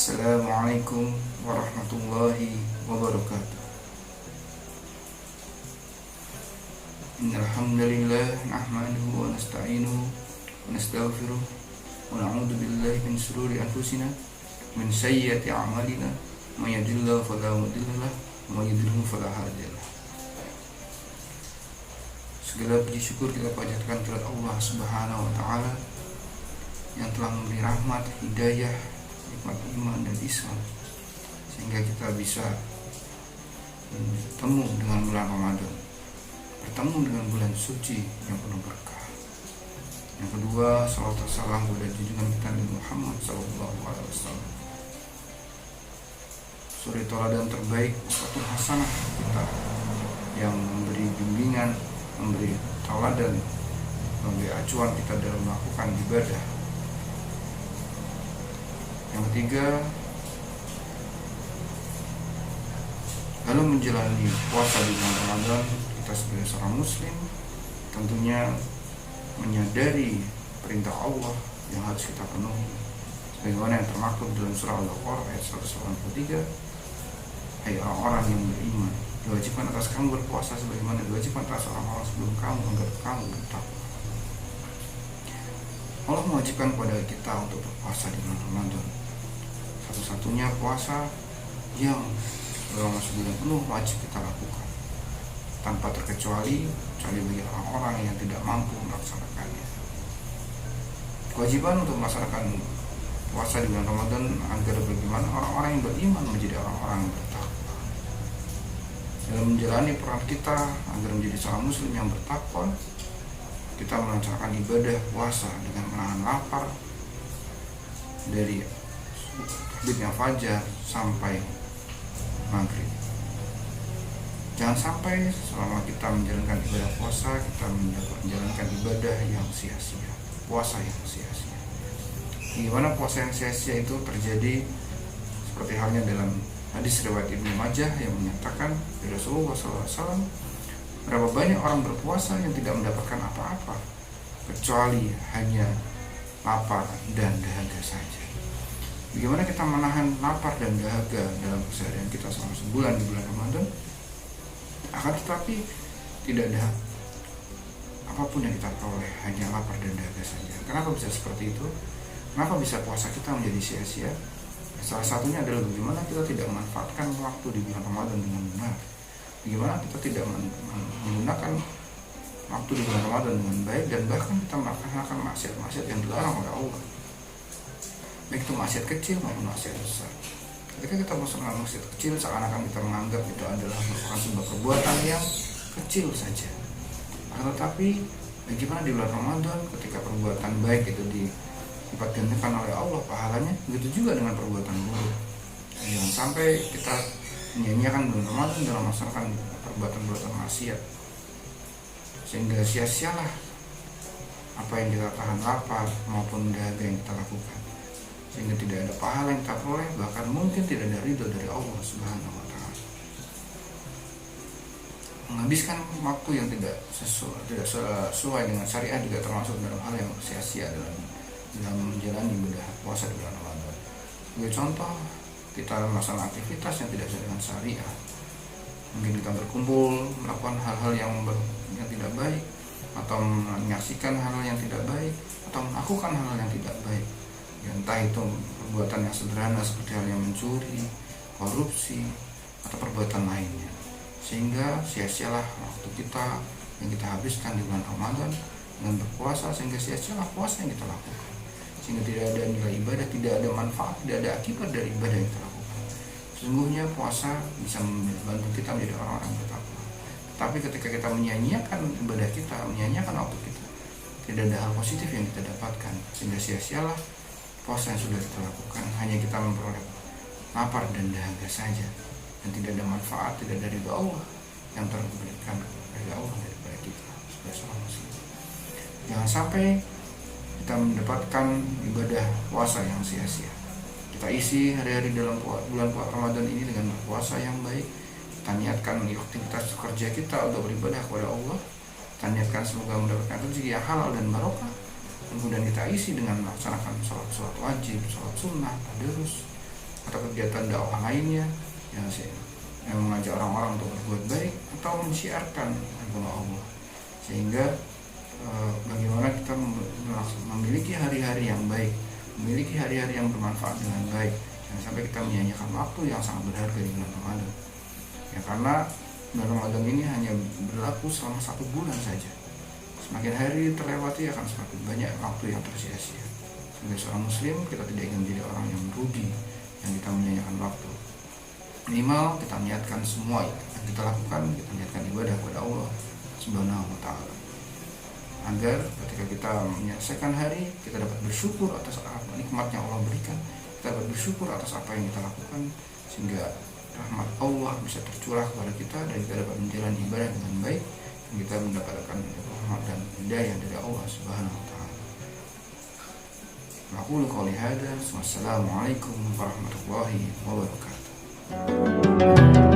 Assalamualaikum warahmatullahi wabarakatuh. Innal hamdalillah nahmaduhu wa nasta'inuhu wa nastaghfiruh wa na'udzu billahi min shururi anfusina min sayyiati a'malina may yahdihillahu fala mudilla lahu wa may yudlil fala hadiya lahu. Segala puji syukur kita panjatkan kepada Allah Subhanahu wa taala yang telah memberi rahmat, hidayah, nikmat iman dan Islam sehingga kita bisa bertemu dengan bulan Ramadan, bertemu dengan bulan suci yang penuh berkah. Yang kedua, salawat dan salam kepada junjungan kita Nabi Muhammad SAW, suri tauladan terbaik, uswatun hasanah kita, yang memberi bimbingan, memberi tauladan, memberi acuan kita dalam melakukan ibadah. Yang ketiga, dalam menjalani puasa di bulan Ramadan, kita sebagai seorang muslim tentunya menyadari perintah Allah yang harus kita penuhi, sebagaimana yang termaktub dalam surah Al-Baqarah ayat 183. Hai orang-orang yang beriman, diwajibkan atas kamu berpuasa sebagaimana diwajibkan atas orang-orang sebelum kamu agar kamu bertakwa. Allah mewajibkan kepada kita untuk berpuasa di bulan Ramadan, satu-satunya puasa yang selama sebulan penuh wajib kita lakukan tanpa terkecuali bagi orang-orang yang tidak mampu melaksanakannya. Kewajiban untuk melaksanakan puasa di bulan Ramadan agar bagaimana orang-orang yang beriman menjadi orang-orang yang bertakwa. Dalam menjalani peran kita agar menjadi seorang muslim yang bertakwa, kita melancarkan ibadah puasa dengan menahan lapar dari terbitnya fajar sampai maghrib. Jangan sampai selama kita menjalankan ibadah puasa kita menjalankan ibadah yang sia-sia, puasa yang sia-sia. Gimana puasa yang sia-sia itu terjadi? Seperti halnya dalam hadis riwayat Ibnu Majah yang menyatakan dari Rasulullah SAW, berapa banyak orang berpuasa yang tidak mendapatkan apa-apa kecuali hanya lapar dan dahaga saja. Bagaimana kita menahan lapar dan dahaga dalam keseharian kita selama sebulan di bulan Ramadan? Akan tetapi tidak ada apapun yang kita peroleh, hanya lapar dan dahaga saja. Kenapa bisa seperti itu? Kenapa bisa puasa kita menjadi sia-sia? Salah satunya adalah bagaimana kita tidak memanfaatkan waktu di bulan Ramadan dengan benar. Bagaimana kita tidak menggunakan waktu di bulan Ramadan dengan baik, dan bahkan kita melaksanakan maksiat-maksiat yang dilarang oleh Allah, baik itu maksiat kecil maupun maksiat besar. Ketika kita melaksanakan maksiat kecil, seakan-akan kita menganggap itu adalah merupakan sebuah perbuatan yang kecil saja. Tetapi bagaimana di bulan Ramadan ketika perbuatan baik itu dilipat gandakan oleh Allah pahalanya, begitu juga dengan perbuatan buruk. Jangan sampai kita menyanyiakan bulan Ramadan dalam melaksanakan perbuatan-perbuatan maksiat, sehingga sia-sialah apa yang kita tahan lapar maupun dahaga yang kita lakukan, sehingga tidak ada pahala yang kita peroleh, bahkan mungkin tidak ada ridho dari Allah Subhanahu wa taala. Menghabiskan waktu yang tidak sesuai dengan syariat juga termasuk dalam hal yang sia-sia dalam menjalani ibadah puasa di bulan Ramadan. Sebagai contoh, kita melaksanakan aktivitas yang tidak sesuai dengan syariat. Mungkin kita berkumpul melakukan hal-hal yang tidak baik, atau menyaksikan hal-hal yang tidak baik, atau melakukan hal-hal yang tidak baik. Ya, entah itu perbuatan yang sederhana seperti hal yang mencuri, korupsi, atau perbuatan lainnya, sehingga sia-sialah waktu kita yang kita habiskan di bulan Ramadan dengan berpuasa, sehingga sia-sialah puasa yang kita lakukan, sehingga tidak ada nilai ibadah, tidak ada manfaat, tidak ada akibat dari ibadah yang kita lakukan. Sesungguhnya puasa bisa membantu kita menjadi orang-orang bertakwa. Tapi ketika kita menyia-nyiakan ibadah kita, menyia-nyiakan waktu kita, tidak ada hal positif yang kita dapatkan, sehingga sia-sialah puasa yang sudah kita lakukan. Hanya kita memperoleh lapar dan dahaga saja, dan tidak ada manfaat, tidak dari Allah yang terberikan dari Allah daripada kita sebagai seorang muslim. Jangan sampai kita mendapatkan ibadah puasa yang sia-sia. Kita isi hari-hari dalam bulan Ramadan ini dengan berpuasa yang baik. Kita niatkan aktivitas kerja kita untuk beribadah kepada Allah. Kita niatkan semoga mendapatkan rezeki yang halal dan barokah. Kemudian kita isi dengan melaksanakan sholat wajib, sholat sunnah, tadarus, atau kegiatan dakwah lainnya yang mengajak orang-orang untuk berbuat baik atau mensiarkan agama Allah, sehingga bagaimana kita memiliki hari-hari yang baik, memiliki hari-hari yang bermanfaat dengan baik. Jangan sampai kita menyanyiakan waktu yang sangat berharga di bulan Ramadan ya, karena bulan Ramadan ini hanya berlaku selama 1 bulan saja. Semakin hari terlewati akan semakin banyak waktu yang tersia-sia. Sebagai seorang muslim, kita tidak ingin menjadi orang yang merugi yang kita menyanyiakan waktu. Minimal kita niatkan semua yang kita lakukan, kita niatkan ibadah kepada Allah Subhanahu wa Ta'ala, agar ketika kita menyelesaikan hari, kita dapat bersyukur atas nikmat yang Allah berikan, kita dapat bersyukur atas apa yang kita lakukan, sehingga rahmat Allah bisa tercurah kepada kita dan kita dapat menjalani ibadah dengan baik, dan kita mendapatkan rahmat dan hidayah dari Allah Subhanahu wa Ta'ala. Aqulu qouli hadza, wassalamualaikum warahmatullahi wabarakatuh.